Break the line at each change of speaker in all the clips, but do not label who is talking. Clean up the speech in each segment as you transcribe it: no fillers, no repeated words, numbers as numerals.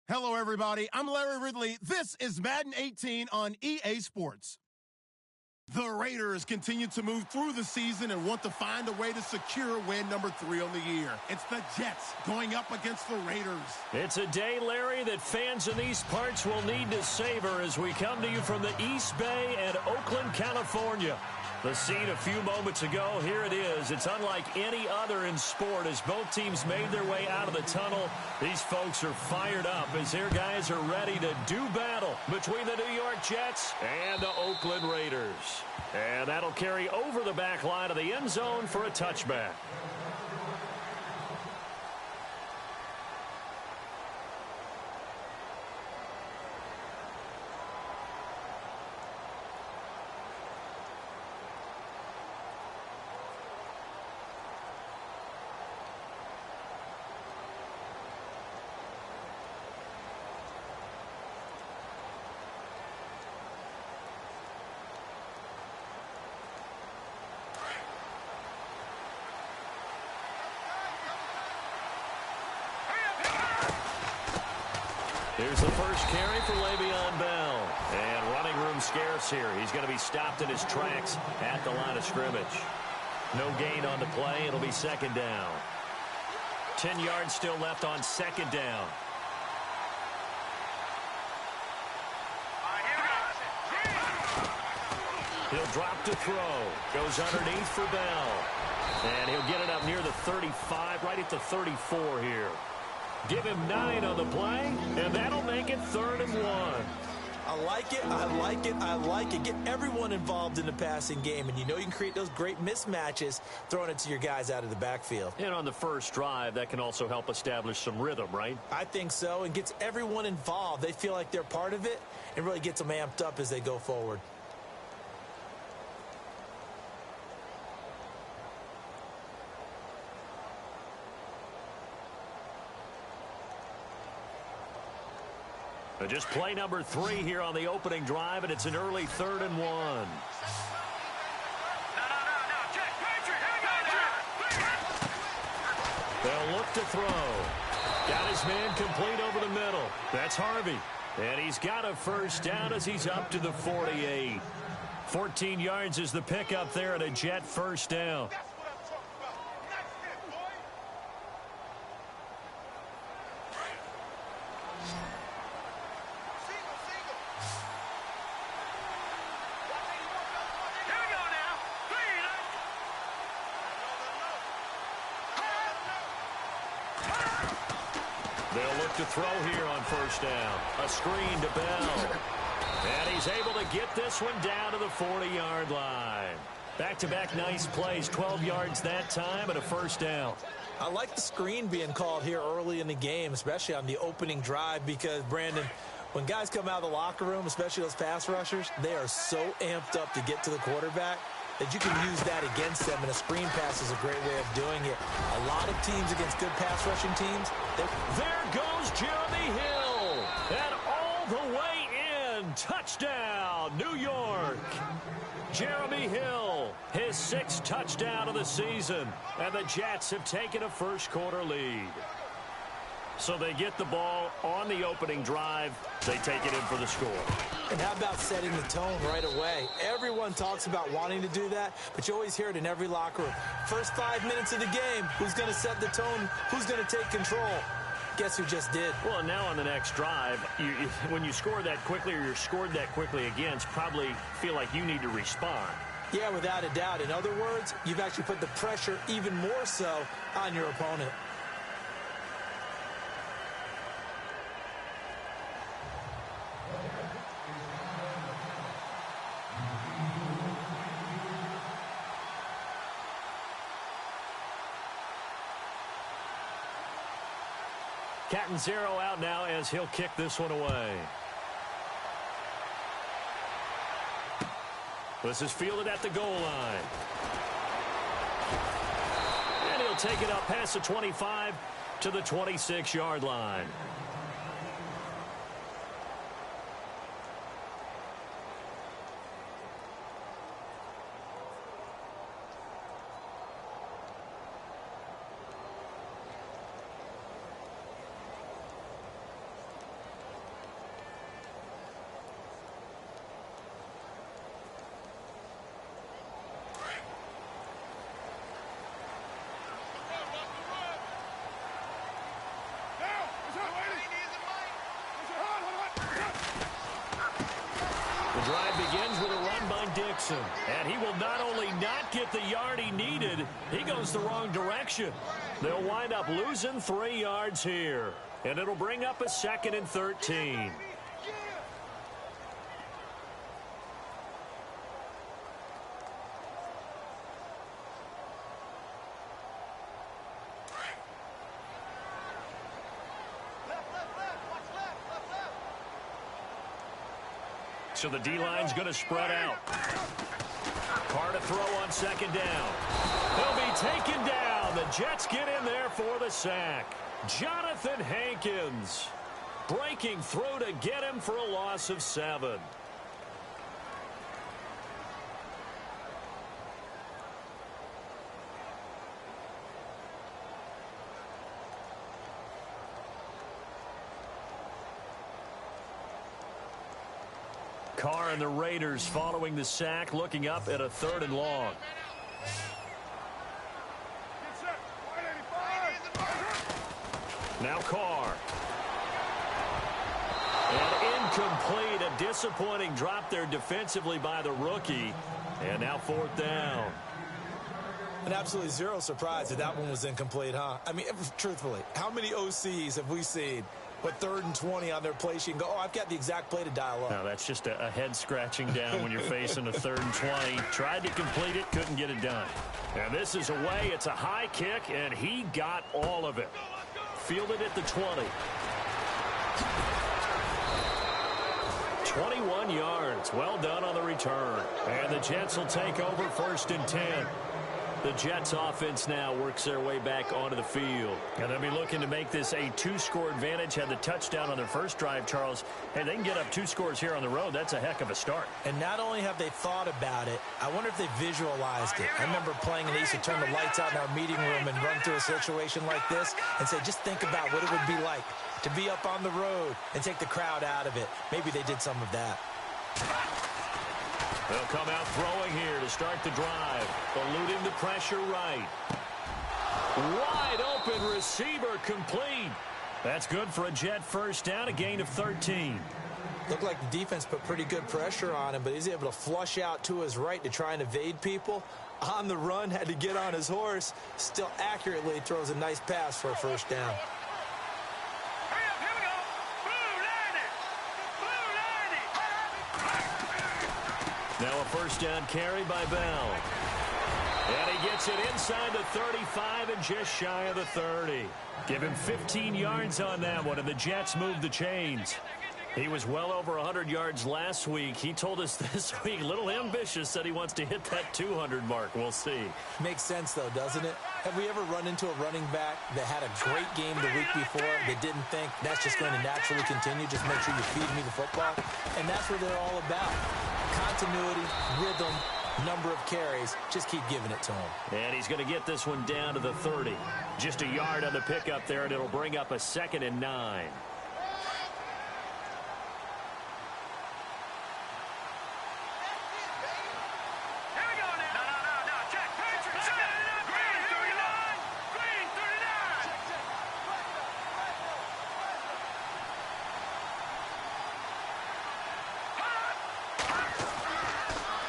Hello, everybody. I'm Larry Ridley. This is Madden 18 on EA Sports. The Raiders continue to move through the season and want to find a way to secure win number 3 on the year. It's the Jets going up against the Raiders.
It's a day, Larry, that fans in these parts will need to savor as we come to you from the East Bay and Oakland, California. The scene a few moments ago, here it is. It's unlike any other in sport as both teams made their way out of the tunnel. These folks are fired up as their guys are ready to do battle between the New York Jets and the Oakland Raiders. And that'll carry over the back line of the end zone for a touchback. Here's the first carry for Le'Veon Bell. And running room scarce here. He's going to be stopped in his tracks at the line of scrimmage. No gain on the play. It'll be second down. 10 yards still left on second down. He'll drop to throw. Goes underneath for Bell. And he'll get it up near the 35, right at the 34 here. Give him 9 on the play, and that'll make it 3rd and 1.
I like it, I like it, I like it. Get everyone involved in the passing game, and you know you can create those great mismatches throwing it to your guys out of the backfield.
And on the first drive, that can also help establish some rhythm, right?
I think so, and gets everyone involved. They feel like they're part of it, and really gets them amped up as they go forward.
Just play number 3 here on the opening drive, and it's an early 3rd and 1. They'll look to throw. Got his man complete over the middle. That's Harvey. And he's got a first down as he's up to the 48. 14 yards is the pickup there at a Jet first down. They'll look to throw here on first down. A screen to Bell. And he's able to get this one down to the 40-yard line. Back-to-back nice plays. 12 yards that time and a first down.
I like the screen being called here early in the game, especially on the opening drive, because, Brandon, when guys come out of the locker room, especially those pass rushers, they are so amped up to get to the quarterback that you can use that against them, and a screen pass is a great way of doing it. A lot of teams against good pass rushing teams.
There goes Jeremy Hill, and all the way in. Touchdown, New York. Jeremy Hill, his 6th touchdown of the season, and the Jets have taken a first-quarter lead. So they get the ball on the opening drive. They take it in for the score.
And how about setting the tone right away? Everyone talks about wanting to do that, but you always hear it in every locker room. First 5 minutes of the game, who's going to set the tone? Who's going to take control? Guess who just did?
Well, now on the next drive, when you score that quickly or you're scored that quickly against, probably feel like you need to respond.
Yeah, without a doubt. In other words, you've actually put the pressure even more so on your opponent.
Cat and zero out now as he'll kick this one away. This is fielded at the goal line. And he'll take it up past the 25 to the 26-yard line.
Jackson.
And he will not only not get the yard he needed, he goes the wrong direction. They'll wind up losing 3 yards here. And it'll bring up a 2nd and 13. So the D-line's going to spread out. Carr to throw on 2nd down. He'll be taken down. The Jets get in there for the sack. Jonathan Hankins breaking through to get him for a loss of 7. Carr and the Raiders following the sack, looking up at a 3rd and long. Now Carr. And incomplete. A disappointing drop there defensively by the rookie. And now 4th down.
And absolutely zero surprise that that one was incomplete, huh? I mean, truthfully, how many OCs have we seen with 3rd and 20 on their play sheet and go, oh, I've got the exact play to dial up?
No, that's just a head scratching down when you're facing a 3rd and 20. Tried to complete it, couldn't get it done. And this is away. It's a high kick, and he got all of it. Fielded at the 20. 21 yards. Well done on the return. And the Jets will take over 1st and 10. The Jets offense now works their way back onto the field. And they'll be looking to make this a 2-score advantage. Had the touchdown on their first drive, Charles. Hey, they can get up 2 scores here on the road. That's a heck of a start.
And not only have they thought about it, I wonder if they visualized it. I remember playing and they used to turn the lights out in our meeting room and run through a situation like this and say, just think about what it would be like to be up on the road and take the crowd out of it. Maybe they did some of that.
They'll come out throwing here to start the drive. Eluding the pressure right. Wide open receiver complete. That's good for a Jet 1st down, a gain of 13.
Looked like the defense put pretty good pressure on him, but he's able to flush out to his right to try and evade people. On the run, had to get on his horse. Still accurately throws a nice pass for a 1st down.
Now a 1st down carry by Bell. And he gets it inside the 35 and just shy of the 30. Give him 15 yards on that one, and the Jets move the chains. He was well over 100 yards last week. He told us this week, a little ambitious, said he wants to hit that 200 mark. We'll see.
Makes sense, though, doesn't it? Have we ever run into a running back that had a great game the week before that didn't think that's just going to naturally continue? Just make sure you feed me the football. And that's what they're all about. Continuity, rhythm, number of carries. Just keep giving it to him.
And he's going to get this one down to the 30. Just a yard on the pickup there, and it'll bring up a 2nd and 9.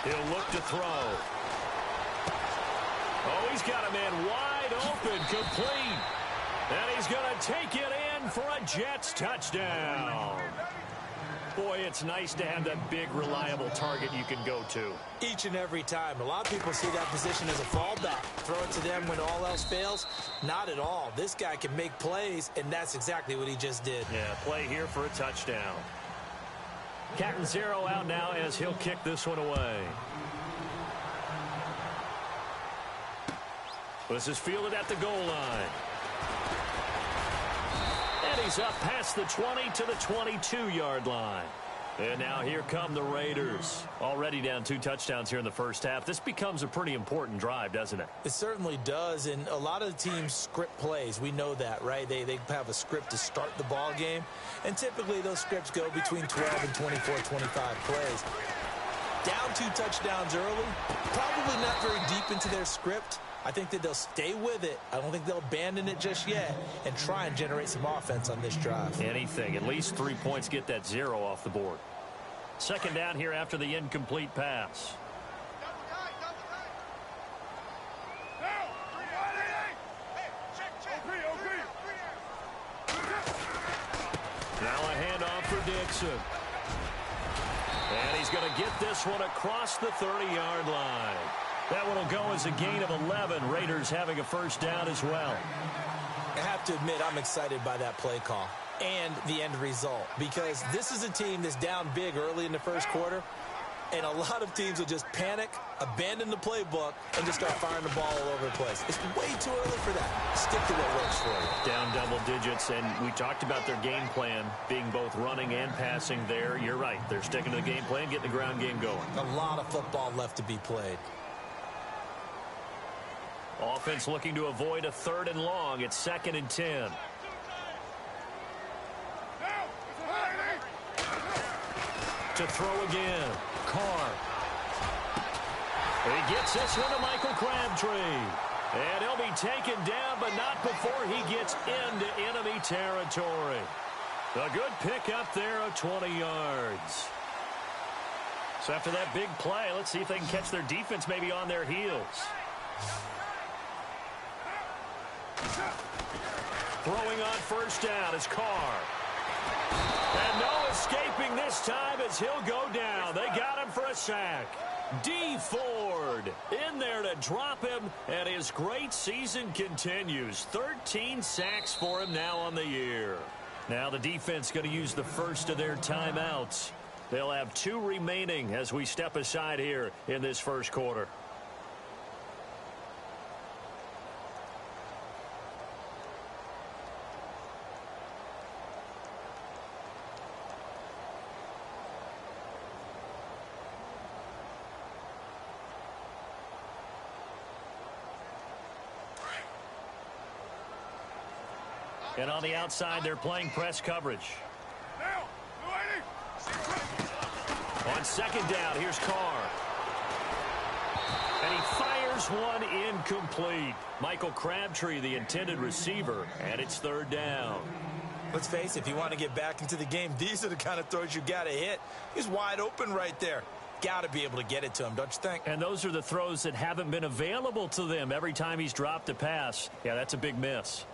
He'll look to throw. Oh, he's got a man wide open, complete. And he's going to take it in for a Jets touchdown. Boy, it's nice to have that big, reliable target you can go to.
Each and every time. A lot of people see that position as a fallback. Throw it to them when all else fails. Not at all. This guy can make plays, and that's exactly what he just did.
Yeah, play here for a touchdown. Cat and 0 out now as he'll kick this one away. This is fielded at the goal line. And he's up past the 20 to the 22-yard line. And now here come the Raiders. Already down 2 touchdowns here in the first half. This becomes a pretty important drive, doesn't it?
It certainly does, and a lot of the teams script plays. We know that, right? They have a script to start the ball game, and typically those scripts go between 12 and 24, 25 plays. Down 2 touchdowns early, probably not very deep into their script. I think that they'll stay with it. I don't think they'll abandon it just yet and try and generate some offense on this drive.
Anything. At least 3 points, get that 0 off the board. 2nd down here after the incomplete pass. Mixon. And he's going to get this one across the 30-yard line. That one will go as a gain of 11. Raiders having a first down as well.
I have to admit, I'm excited by that play call and the end result, because this is a team that's down big early in the first quarter, and a lot of teams will just panic, abandon the playbook, and just start firing the ball all over the place. It's way too early for that. Stick to what works for you.
Down double digits, and we talked about their game plan being both running and passing there. You're right. They're sticking to the game plan, getting the ground game going.
A lot of football left to be played.
Offense looking to avoid a 3rd and long. It's 2nd and 10. To throw again. Carr. He gets this one to Michael Crabtree. And he'll be taken down, but not before he gets into enemy territory. A good pickup there of 20 yards. So after that big play, let's see if they can catch their defense maybe on their heels. Throwing on first down is Carr. And no escaping this time as he'll go down. They got him for a sack. D. Ford in there to drop him, and his great season continues. 13 sacks for him now on the year. Now the defense going to use the first of their timeouts. They'll have 2 remaining as we step aside here in this first quarter. And on the outside, they're playing press coverage. On second down, here's Carr. And he fires one incomplete. Michael Crabtree, the intended receiver, and it's 3rd down.
Let's face it, if you want to get back into the game, these are the kind of throws you got to hit. He's wide open right there. Got to be able to get it to him, don't you think?
And those are the throws that haven't been available to them every time he's dropped a pass. Yeah, that's a big miss.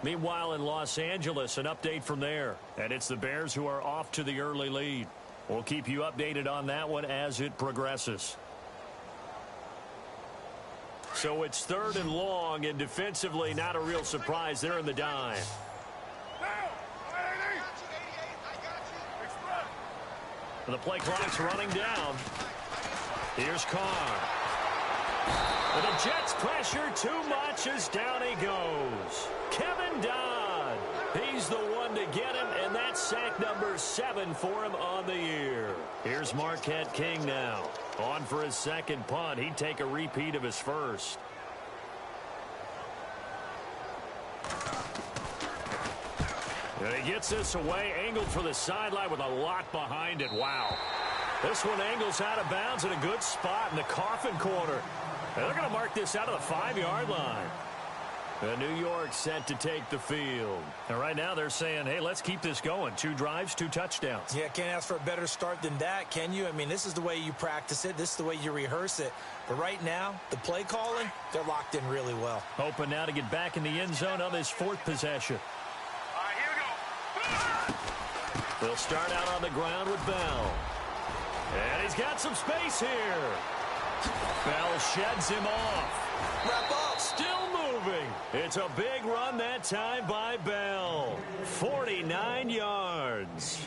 Meanwhile, in Los Angeles, an update from there. And it's the Bears who are off to the early lead. We'll keep you updated on that one as it progresses. So it's 3rd and long, and defensively, not a real surprise. They're in the dime. And the play clock's running down. Here's Carr. And the Jets pressure too much as down he goes. Kevin Dodd. He's the one to get him, and that's sack number 7 for him on the year. Here's Marquette King now. On for his second punt. He'd take a repeat of his first. And he gets this away, angled for the sideline with a lot behind it. Wow. This one angles out of bounds in a good spot in the coffin corner. And they're going to mark this out of the 5-yard line. And New York set to take the field. And right now they're saying, hey, let's keep this going. 2 drives, 2 touchdowns.
Yeah, can't ask for a better start than that, can you? I mean, this is the way you practice it. This is the way you rehearse it. But right now, the play calling, they're locked in really well.
Hoping now to get back in the end zone on this 4th possession.
All right, here we go.
They'll start out on the ground with Bell. And he's got some space here. Bell sheds him off.
Wrap up.
Still moving. It's a big run that time by Bell. 49 yards.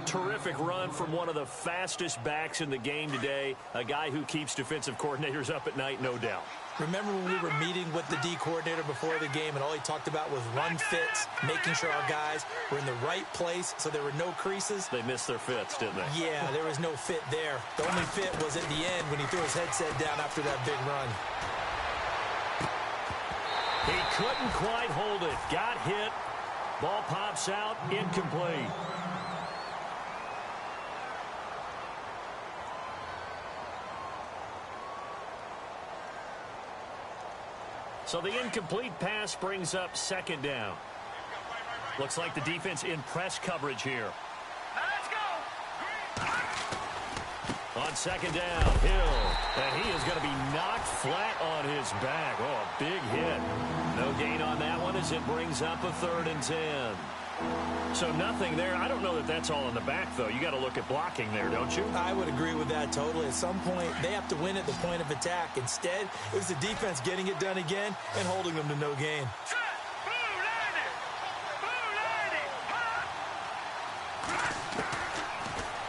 Terrific run from one of the fastest backs in the game today. A guy who keeps defensive coordinators up at night, no doubt.
Remember when we were meeting with the D coordinator before the game and all he talked about was run fits, making sure our guys were in the right place so there were no creases?
They missed their fits, didn't they?
Yeah, there was no fit there. The only fit was at the end when he threw his headset down after that big run.
He couldn't quite hold it. Got hit. Ball pops out. Incomplete. So the incomplete pass brings up 2nd down. Looks like the defense in press coverage here.
Let's go.
On 2nd down, Hill. And he is going to be knocked flat on his back. Oh, a big hit. No gain on that one as it brings up a 3rd and 10. So nothing there. I don't know that that's all in the back, though. You got to look at blocking there, don't you?
I would agree with that totally. At some point, they have to win at the point of attack. Instead, it was the defense getting it done again and holding them to no gain.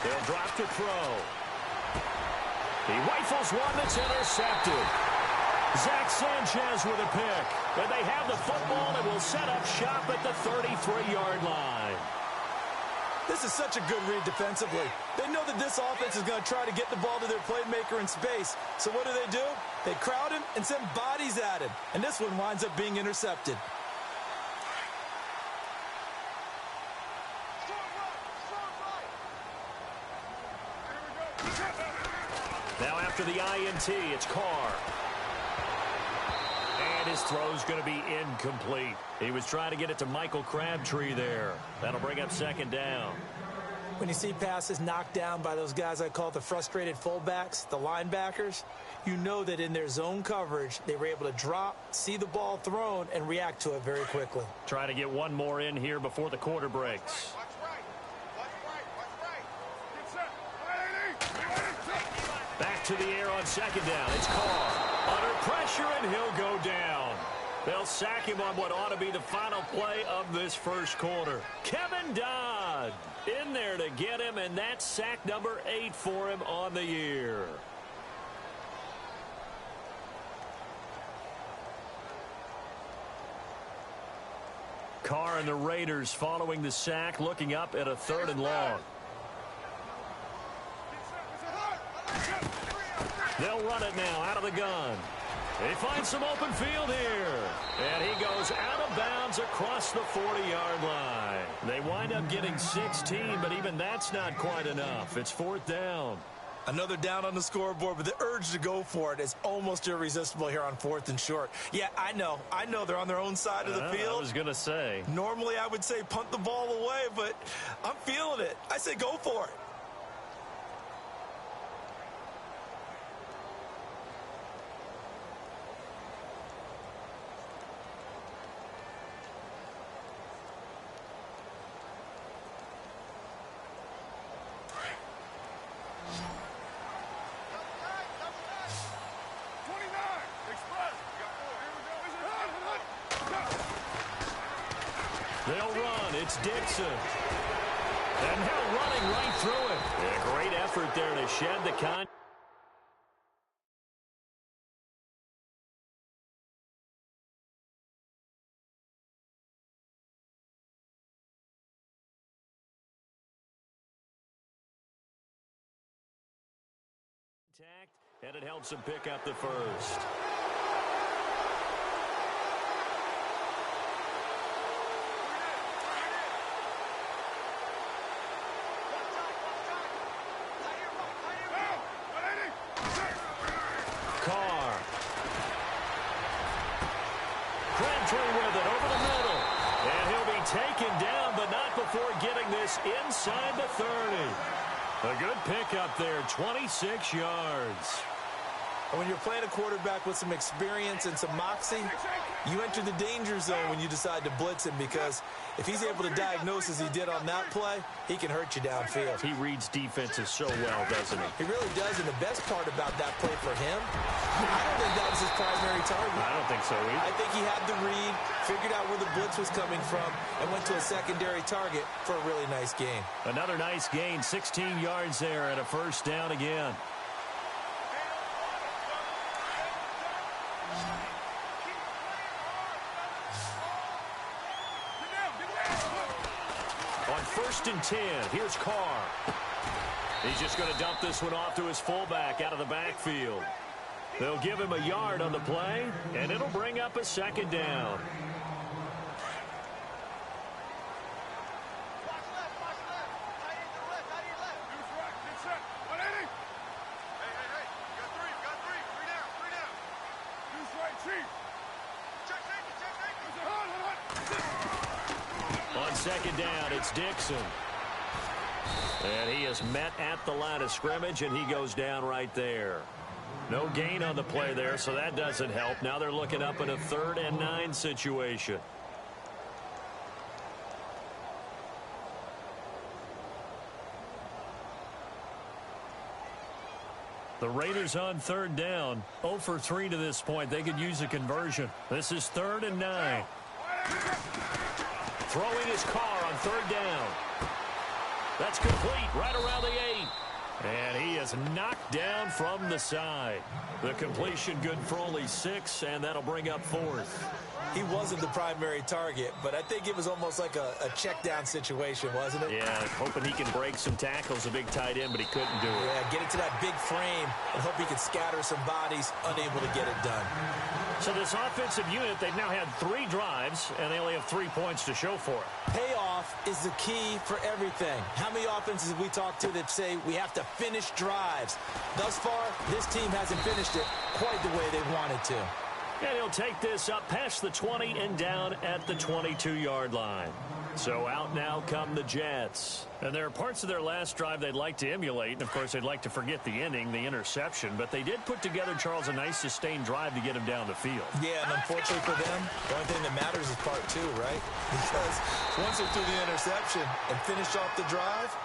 They'll drop to throw. He rifles one that's intercepted. Zach Sanchez with a pick. And they have the football and will set up shop at the 33-yard line.
This is such a good read defensively. They know that this offense is going to try to get the ball to their playmaker in space. So what do? They crowd him and send bodies at him. And this one winds up being intercepted.
Now after the INT, it's Carr. And his throw's going to be incomplete. He was trying to get it to Michael Crabtree there. That'll bring up second down.
When you see passes knocked down by those guys I call the frustrated fullbacks, the linebackers, you know that in their zone coverage, they were able to drop, see the ball thrown, and react to it very quickly.
Trying to get one more in here before the quarter breaks. Back to the air on second down. It's Carr. Under pressure, and he'll go down. They'll sack him on what ought to be the final play of this first quarter. Kevin Dodd in there to get him, and that's sack number 8 for him on the year. Carr and the Raiders following the sack, looking up at a 3rd and long. They'll run it now out of the gun. They find some open field here. And he goes out of bounds across the 40-yard line. They wind up getting 16, but even that's not quite enough. It's 4th down.
Another down on the scoreboard, but the urge to go for it is almost irresistible here on 4th and short. Yeah, I know they're on their own side of the field.
I was going to say.
Normally I would say punt the ball away, but I'm feeling it. I say go for it.
They'll run. It's Dixon. And they're running right through it. Yeah, great effort there to shed the contact. And it helps him pick up the first. Carr. Crabtree with it over the middle. And he'll be taken down, but not before getting this inside the 30. A good pickup there, 26 yards.
When you're playing a quarterback with some experience and some moxie, you enter the danger zone when you decide to blitz him, because if he's able to diagnose as he did on that play, he can hurt you downfield.
He reads defenses so well, doesn't he?
He really does, and the best part about that play for him, I don't think that was his primary target.
I don't think so either.
I think he had the read, figured out where the blitz was coming from, and went to a secondary target for a really nice gain.
Another nice gain, 16 yards there and a first down again. On 1st and 10, here's Carr. He's just going to dump this one off to his fullback out of the backfield. They'll give him a yard on the play, and it'll bring up a second down. On second down, it's Dixon. And he is met at the line of scrimmage, and he goes down right there. No gain on the play there, so that doesn't help. Now they're looking up in a 3rd and 9 situation. The Raiders on third down. 0 for 3 to this point. They could use a conversion. This is 3rd and 9. Throwing his car on third down. That's complete right around the 8. And he is knocked down from the side. The completion good for only 6, and that'll bring up 4th.
He wasn't the primary target, but I think it was almost like a check down situation, wasn't it?
Yeah, hoping he can break some tackles, a big tight end, but he couldn't do it.
Yeah, get it to that big frame and hope he can scatter some bodies, unable to get it done.
So this offensive unit, they've now had 3 drives, and they only have 3 points to show for it.
Payoff is the key for everything. How many offenses have we talked to that say we have to finish drives? Thus far, this team hasn't finished it quite the way they wanted to.
And he'll take this up past the 20 and down at the 22-yard line. So out now come the Jets. And there are parts of their last drive they'd like to emulate. And, of course, they'd like to forget the ending, the interception. But they did put together, Charles, a nice sustained drive to get him down the field.
Yeah, and unfortunately for them, the only thing that matters is part 2, right? Because once they threw the interception and finished off the drive,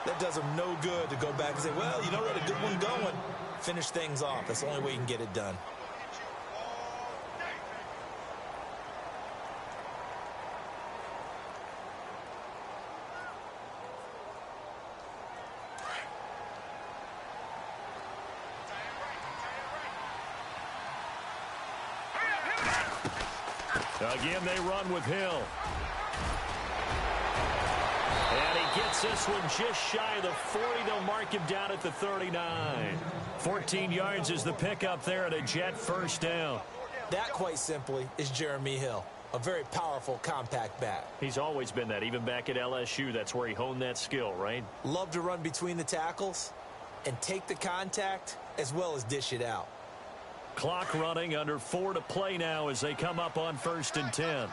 that does them no good to go back and say, well, you know, we had a good one going. Finish things off. That's the only way you can get it done.
Again, they run with Hill. And he gets this one just shy of the 40. They'll mark him down at the 39. 14 yards is the pickup there at a Jet first down.
That, quite simply, is Jeremy Hill. A very powerful, compact back.
He's always been that. Even back at LSU, that's where he honed that skill, right?
Love to run between the tackles and take the contact as well as dish it out.
Clock running, under 4 to play now as they come up on 1st and 10.
All right,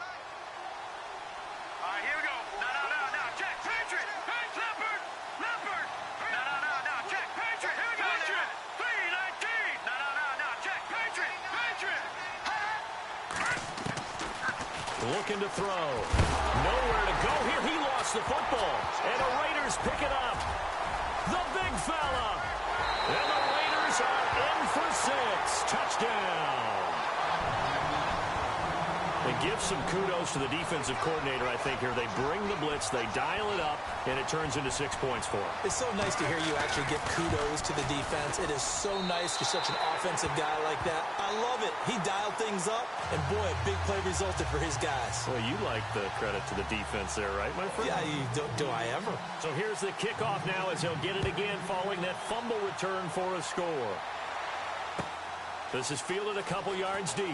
here we go. No, check. Patriot. Leopard. No, check. Patriot. Here we go. Patriot. 319. No, check. Patriot.
Looking to throw. Nowhere to go here. He lost the football. And the Raiders pick it up. The big fella. And the Raiders are in for 6. Touchdown. They give some kudos to the defensive coordinator, I think, here. They bring the blitz, they dial it up, and it turns into 6 points for them.
It's so nice to hear you actually give kudos to the defense. It is so nice to such an offensive guy like that. I love it. He dialed things up, and boy, a big play resulted for his guys.
Well, you like the credit to the defense there, right, my friend?
Yeah, do I ever?
So here's the kickoff now as he'll get it again following that fumble return for a score. This is fielded a couple yards deep.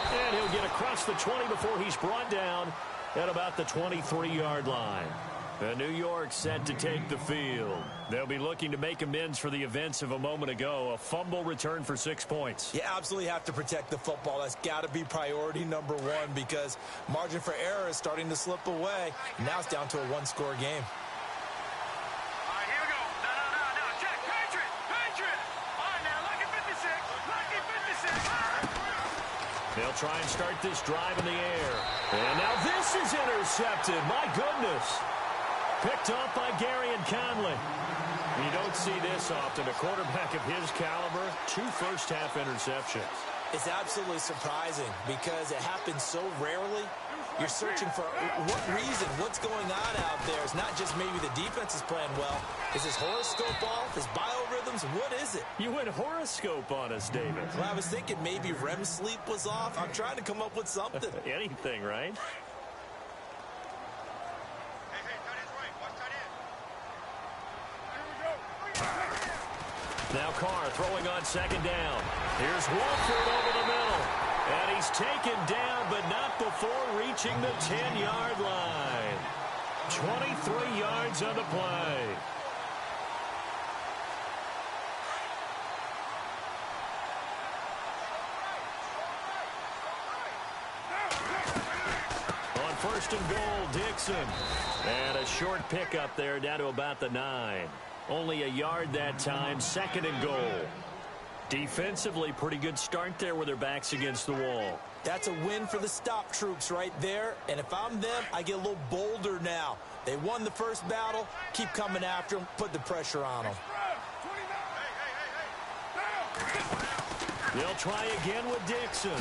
And he'll get across the 20 before he's brought down at about the 23-yard line. New York set to take the field. They'll be looking to make amends for the events of a moment ago. A fumble return for 6 points.
You absolutely have to protect the football. That's got to be priority number 1 because margin for error is starting to slip away. Now it's down to a 1-score game.
All right, here we go. No, check. Patriot. All right, now, lucky 56.
They'll try and start this drive in the air. And now this is intercepted. My goodness. Picked up by Gary and Conley. You don't see this often. A quarterback of his caliber, 2 first-half interceptions.
It's absolutely surprising because it happens so rarely. You're searching for what reason, what's going on out there. It's not just maybe the defense is playing well. Is his horoscope off? His biorhythms? What is it?
You went horoscope on us, David.
Well, I was thinking maybe REM sleep was off. I'm trying to come up with something.
Anything, right? Now Carr throwing on 2nd down. Here's Wolford over the middle. And he's taken down, but not before reaching the 10-yard line. 23 yards on the play. On 1st and goal, Dixon. And a short pickup there down to about the 9. Only a yard that time, 2nd and goal. Defensively, pretty good start there with their backs against the wall.
That's a win for the stop troops right there. And if I'm them, I get a little bolder now. They won the first battle. Keep coming after them. Put the pressure on them.
They'll try again with Dixon.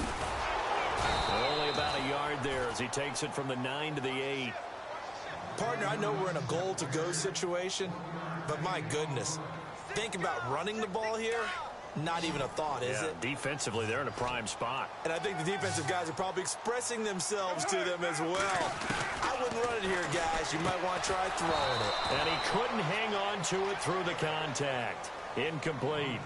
Only about a yard there as he takes it from the 9 to the 8.
Partner, I know we're in a goal-to-go situation, but my goodness, think about running the ball here. Not even a thought, is it?
Defensively, they're in a prime spot.
And I think the defensive guys are probably expressing themselves to them as well. I wouldn't run it here, guys. You might want to try throwing it.
And he couldn't hang on to it through the contact. Incomplete.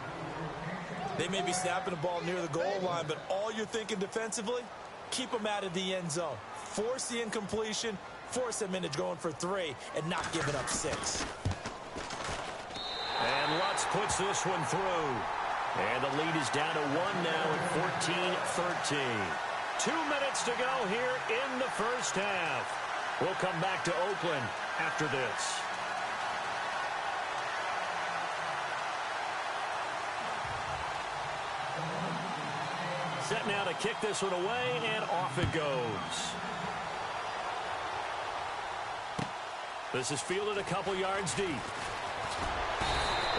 They may be snapping the ball near the goal line, but all you're thinking defensively, keep them out of the end zone. Force the incompletion, force them into going for 3, and not giving up 6.
And Lutz puts this one through. And the lead is down to 1 now at 14-13. 2 minutes to go here in the first half. We'll come back to Oakland after this. Set now to kick this one away, and off it goes. This is fielded a couple yards deep.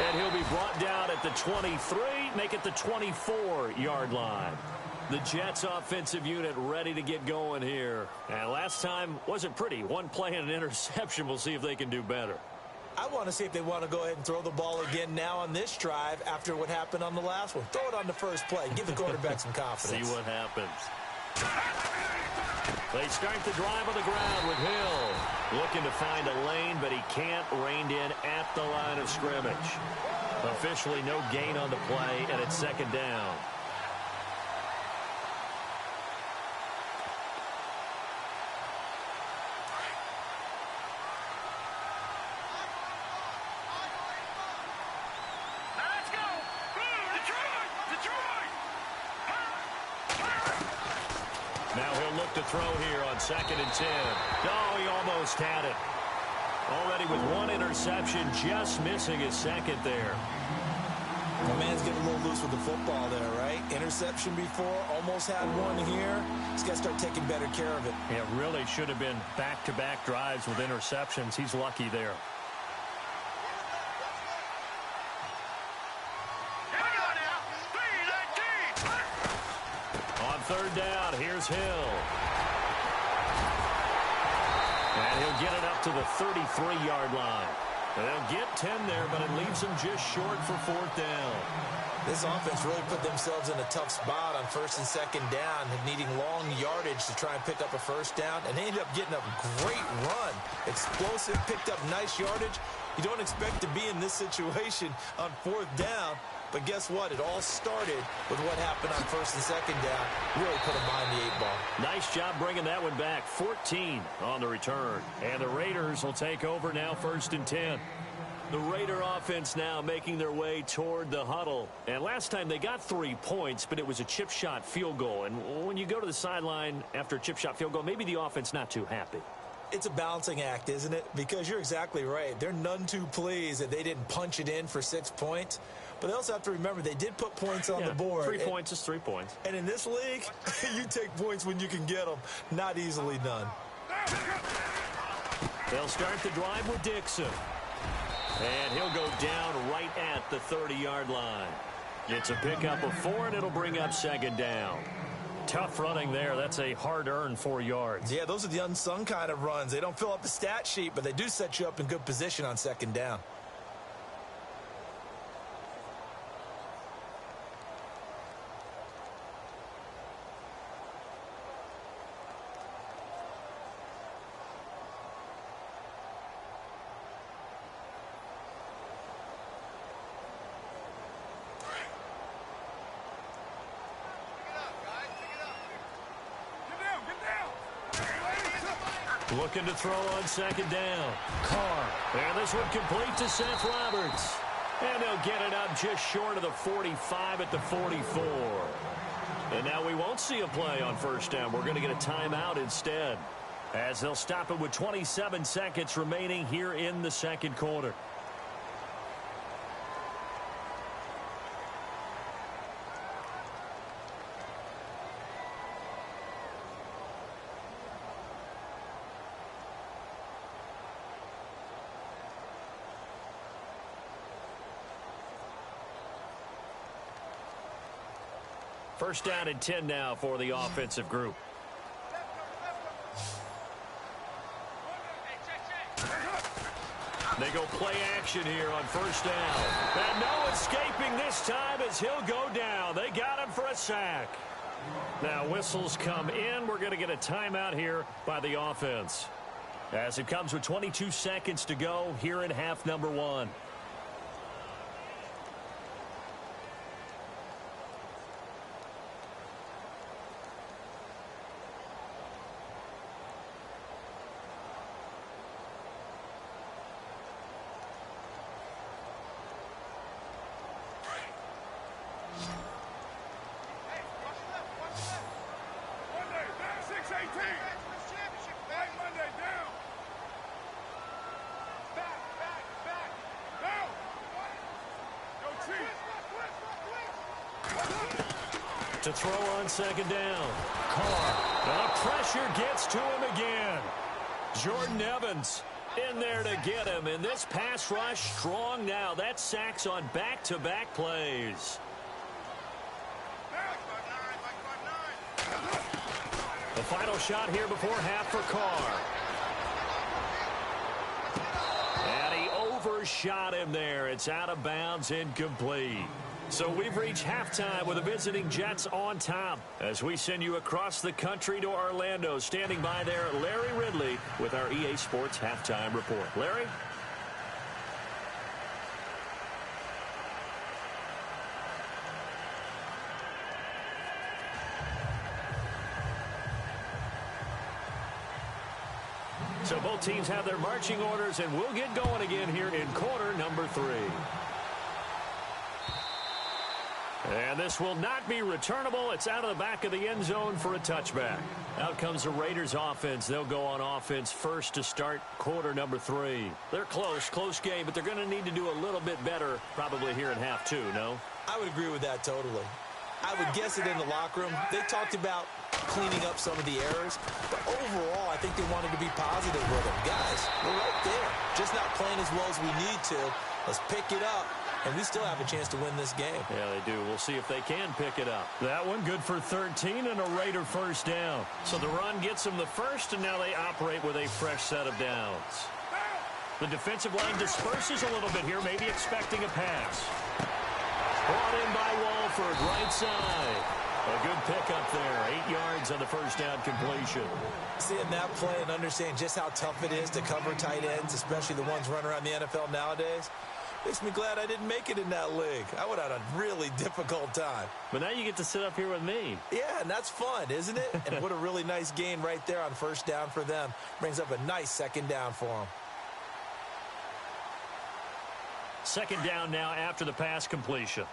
And he'll be brought down at the 23, make it the 24-yard line. The Jets offensive unit ready to get going here. And last time wasn't pretty. One play and an interception. We'll see if they can do better.
I want to see if they want to go ahead and throw the ball again now on this drive after what happened on the last one. Throw it on the first play. Give the quarterback some confidence.
See what happens. They start the drive on the ground with Hill. Looking to find a lane, but he can't. Reined in at the line of scrimmage. Officially no gain on the play, and it's second down. Now he'll look to throw here on 2nd and 10. Oh, he almost had it. Already with 1 interception, just missing his second there.
The man's getting a little loose with the football there, right? Interception before, almost had one here. He's got to start taking better care of it.
It really should have been back-to-back drives with interceptions. He's lucky there. Third down, here's Hill. And he'll get it up to the 33-yard line. They'll get 10 there, but it leaves them just short for 4th down.
This offense really put themselves in a tough spot on 1st and 2nd down, needing long yardage to try and pick up a 1st down, and they ended up getting a great run. Explosive, picked up nice yardage. You don't expect to be in this situation on 4th down. But guess what? It all started with what happened on 1st and 2nd down. Really put them behind the 8 ball.
Nice job bringing that one back. 14 on the return. And the Raiders will take over now 1st and 10. The Raider offense now making their way toward the huddle. And last time they got 3 points, but it was a chip shot field goal. And when you go to the sideline after a chip shot field goal, maybe the offense not too happy.
It's a balancing act, isn't it? Because you're exactly right. They're none too pleased that they didn't punch it in for 6 points. But they also have to remember they did put points on the board.
3 points is 3 points.
And in this league, you take points when you can get them. Not easily done.
They'll start the drive with Dixon. And he'll go down right at the 30-yard line. It's a pickup of 4, and it'll bring up 2nd down. Tough running there. That's a hard-earned 4 yards.
Yeah, those are the unsung kind of runs. They don't fill up the stat sheet, but they do set you up in good position on 2nd down.
Looking to throw on 2nd down. Carr. And this one complete to Seth Roberts. And they'll get it up just short of the 45 at the 44. And now we won't see a play on 1st down. We're going to get a timeout instead, as they'll stop it with 27 seconds remaining here in the 2nd quarter. First down and 10 now for the offensive group. They go play action here on first down. And no escaping this time as he'll go down. They got him for a sack. Now whistles come in. We're going to get a timeout here by the offense, as it comes with 22 seconds to go here in half number 1. To throw on second down. Carr. The pressure gets to him again. Jordan Evans in there to get him. And this pass rush strong now. That's sacks on back-to-back plays. The final shot here before half for Carr. And he overshot him there. It's out of bounds, incomplete. So we've reached halftime with the visiting Jets on top as we send you across the country to Orlando. Standing by there, Larry Ridley with our EA Sports Halftime Report. Larry? So both teams have their marching orders, and we'll get going again here in quarter number 3. And this will not be returnable. It's out of the back of the end zone for a touchback. Out comes the Raiders offense. They'll go on offense first to start quarter number 3. They're close game, but they're going to need to do a little bit better probably here in half 2, no?
I would agree with that totally. I would guess it in the locker room. They talked about cleaning up some of the errors, but overall, I think they wanted to be positive with them. Guys, we're right there. Just not playing as well as we need to. Let's pick it up. And we still have a chance to win this game.
Yeah, they do. We'll see if they can pick it up. That one good for 13 and a Raider first down. So the run gets them the first, and now they operate with a fresh set of downs. The defensive line disperses a little bit here, maybe expecting a pass. Brought in by Walford, right side. A good pickup there. 8 yards on the first down completion.
Seeing that play and understanding just how tough it is to cover tight ends, especially the ones running around the NFL nowadays, makes me glad I didn't make it in that league. I would have had a really difficult time.
But now you get to sit up here with me.
Yeah, and that's fun, isn't it? And what a really nice gain right there on first down for them. Brings up a nice second down for them.
Second down now after the pass completion.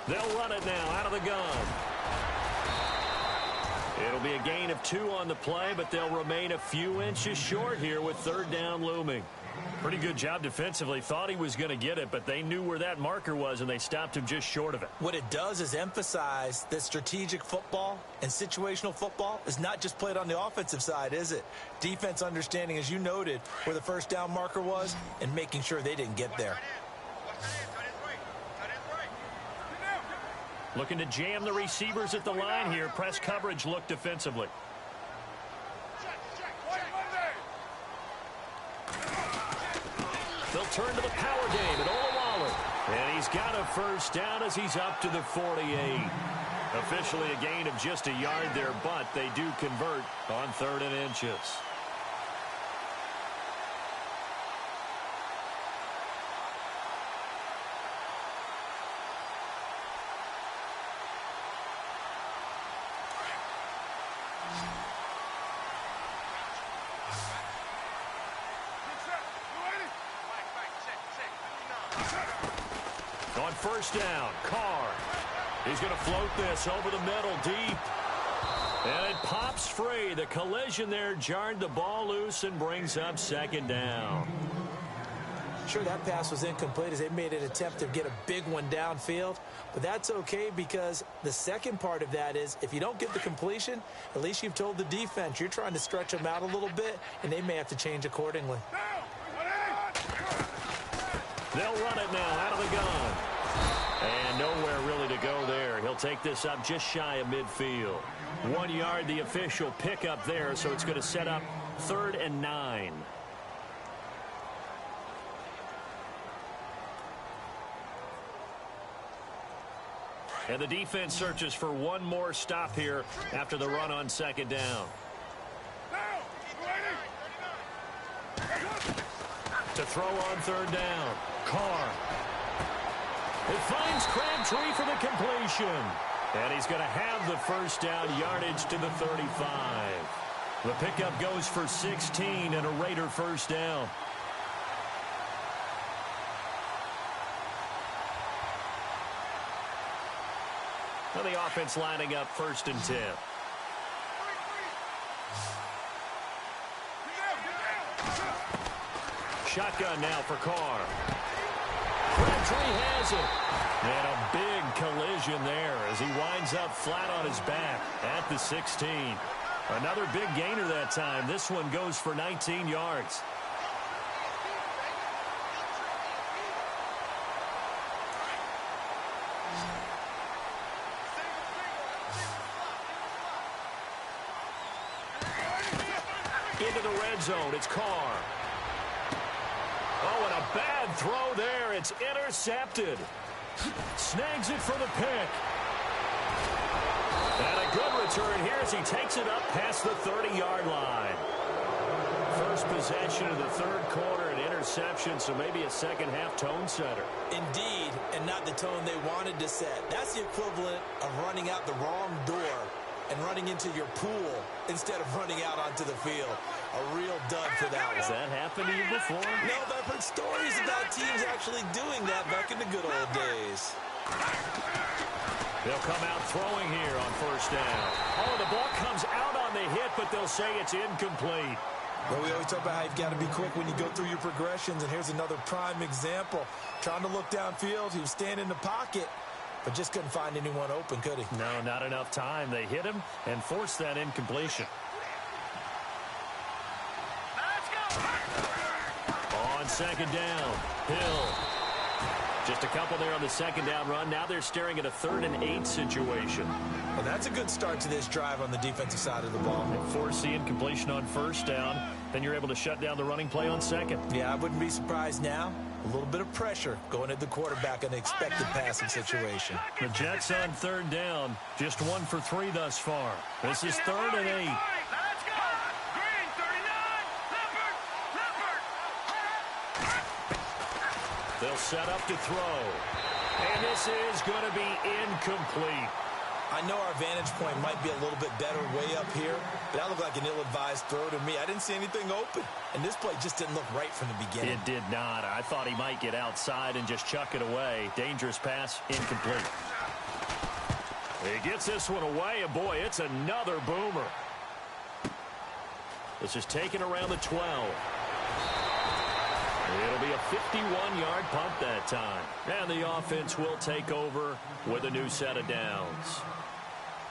They'll run it now out of the gun. It'll be a gain of 2 on the play, but they'll remain a few inches short here with third down looming. Pretty good job defensively. Thought he was going to get it, but they knew where that marker was, and they stopped him just short of it.
What it does is emphasize that strategic football and situational football is not just played on the offensive side, is it? Defense understanding, as you noted, where the first down marker was and making sure they didn't get there.
Looking to jam the receivers at the line here. Press coverage look defensively. They'll turn to the power game at Olawale. And he's got a first down as he's up to the 48. Officially a gain of just a yard there, but they do convert on 3rd and inches. On first down, Carr. He's going to float this over the middle deep. And it pops free. The collision there jarred the ball loose and brings up second down.
Sure, that pass was incomplete as they made an attempt to get a big one downfield. But that's okay because the second part of that is if you don't get the completion, at least you've told the defense you're trying to stretch them out a little bit, and they may have to change accordingly.
They'll run it now out of the gun. And nowhere really to go there. He'll take this up just shy of midfield. 1 yard, the official pickup there, so it's going to set up 3rd and 9. And the defense searches for one more stop here after the run on 2nd down. To throw on 3rd down. Carr. It finds Crabtree for the completion. And he's going to have the 1st down, yardage to the 35. The pickup goes for 16 and a Raider 1st down. Now the offense lining up 1st and 10. Shotgun now for Carr. Crabtree has it. And a big collision there as he winds up flat on his back at the 16. Another big gainer that time. This one goes for 19 yards. Into the red zone. It's Carr. Oh, and a bad throw there. It's intercepted. Snags it for the pick. And a good return here as he takes it up past the 30-yard line. First possession of the 3rd quarter, an interception, so maybe a second-half tone setter.
Indeed, and not the tone they wanted to set. That's the equivalent of running out the wrong door and running into your pool instead of running out onto the field. A real dud for that one.
Has that happened to you before?
No, but I've heard stories about teams actually doing that back in the good old days.
They'll come out throwing here on 1st down. Oh, the ball comes out on the hit, but they'll say it's incomplete.
Well, we always talk about how you've got to be quick when you go through your progressions, and here's another prime example. Trying to look downfield, he was standing in the pocket, but just couldn't find anyone open, could he?
No, not enough time. They hit him and forced that incompletion. On 2nd down, Hill. Just a couple there on the 2nd down run. Now they're staring at a 3rd and 8 situation.
Well, that's a good start to this drive on the defensive side of the ball.
They force the incompletion on 1st down. Then you're able to shut down the running play on 2nd.
Yeah, I wouldn't be surprised now. A little bit of pressure going at the quarterback in an expected passing situation.
The Jets on 3rd down. Just 1 for 3 thus far. This is 3rd and 8. They'll set up to throw. And this is going to be incomplete.
I know our vantage point might be a little bit better way up here, but that looked like an ill-advised throw to me. I didn't see anything open, and this play just didn't look right from the beginning.
It did not. I thought he might get outside and just chuck it away. Dangerous pass, incomplete. He gets this one away, and boy, it's another boomer. This is taken around the 12. It'll be a 51-yard punt that time. And the offense will take over with a new set of downs.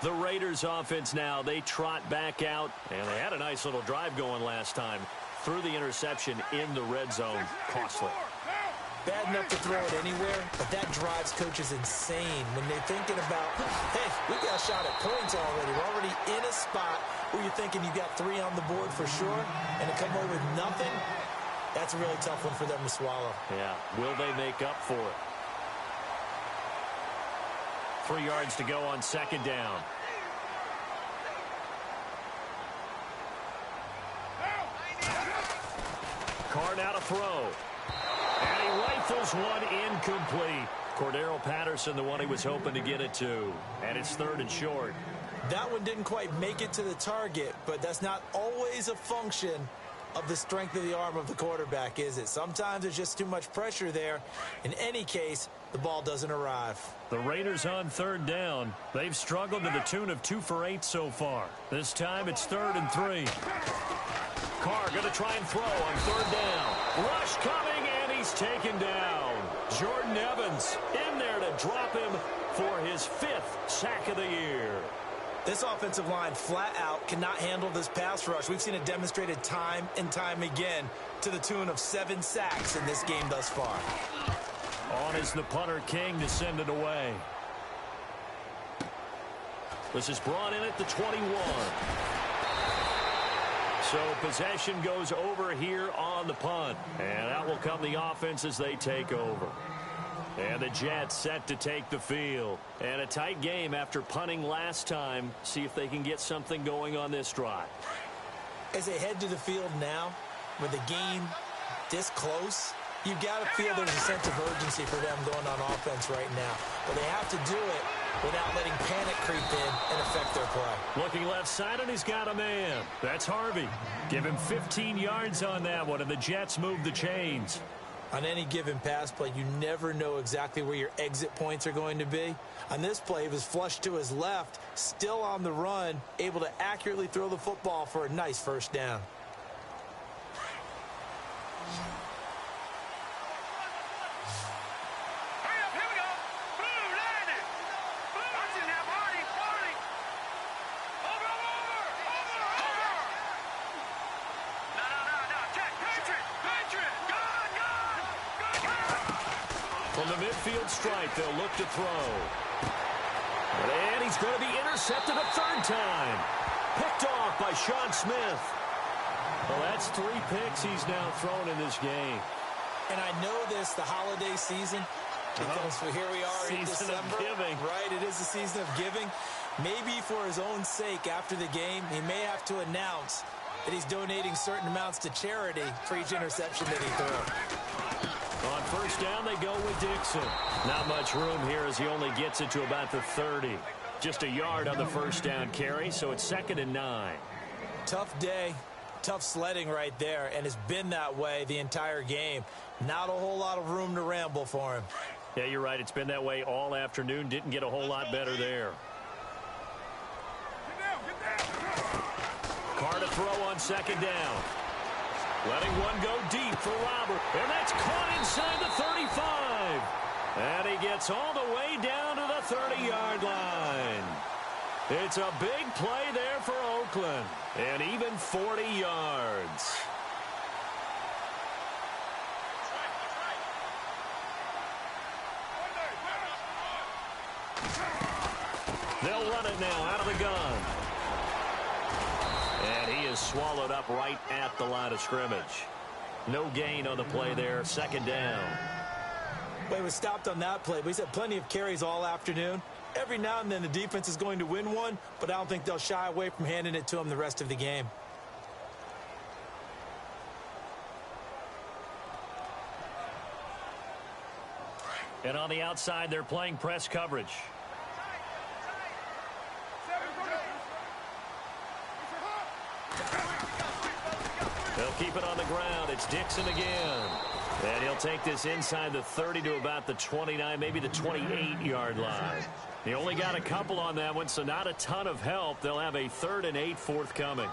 The Raiders offense now, they trot back out. And they had a nice little drive going last time. Threw the interception in the red zone. Costly.
Bad enough to throw it anywhere, but that drives coaches insane when they're thinking about, hey, we got a shot at points already. We're already in a spot where you're thinking you got 3 on the board for sure, and to come away with nothing, that's a really tough one for them to swallow.
Yeah. Will they make up for it? 3 yards to go on 2nd down. Carr now to throw. And he rifles one incomplete. Cordero Patterson, the one he was hoping to get it to. And it's 3rd and short.
That one didn't quite make it to the target, but that's not always a function of the strength of the arm of the quarterback, is it? Sometimes there's just too much pressure there. In any case, the ball doesn't arrive.
The Raiders on 3rd down. They've struggled to the tune of 2 for 8 so far. This time it's 3rd and 3. Carr going to try and throw on 3rd down. Rush coming, and he's taken down. Jordan Evans in there to drop him for his 5th sack of the year.
This offensive line flat out cannot handle this pass rush. We've seen it demonstrated time and time again to the tune of 7 sacks in this game thus far.
On is the punter King to send it away. This is brought in at the 21. So possession goes over here on the punt. And out will come the offense as they take over. And the Jets set to take the field. And a tight game after punting last time. See if they can get something going on this drive.
As they head to the field now, with the game this close, you've got to feel there's a sense of urgency for them going on offense right now. But they have to do it without letting panic creep in and affect their play.
Looking left side, and he's got a man. That's Harvey. Give him 15 yards on that one, and the Jets move the chains.
On any given pass play, you never know exactly where your exit points are going to be. On this play, he was flushed to his left, still on the run, able to accurately throw the football for a nice first down.
From the midfield stripe, they'll look to throw. And he's going to be intercepted a third time. Picked off by Sean Smith. Well, that's 3 picks he's now thrown in this game.
And I know this, the holiday season, because here we are in December.
Season of giving.
Right, it is the season of giving. Maybe for his own sake after the game, he may have to announce that he's donating certain amounts to charity for each interception that he threw.
On first down, they go with Dixon. Not much room here as he only gets it to about the 30. Just a yard on the first down carry, so it's 2nd and 9.
Tough day, tough sledding right there, and it's been that way the entire game. Not a whole lot of room to ramble for him.
Yeah, you're right. It's been that way all afternoon. Didn't get a whole lot better there. Carr to throw on 2nd down. Letting one go deep for Robert. And that's caught inside the 35. And he gets all the way down to the 30-yard line. It's a big play there for Oakland. And even 40 yards. They'll run it now out of the gun. And he is swallowed up right at the line of scrimmage. No gain on the play there. 2nd down.
Well, he was stopped on that play, but he's had plenty of carries all afternoon. Every now and then the defense is going to win one, but I don't think they'll shy away from handing it to him the rest of the game.
And on the outside, they're playing press coverage. They'll keep it on the ground. It's Dixon again. And he'll take this inside the 30 to about the 29, maybe the 28-yard line. He only got a couple on that one, so not a ton of help. They'll have a 3rd and 8 forthcoming.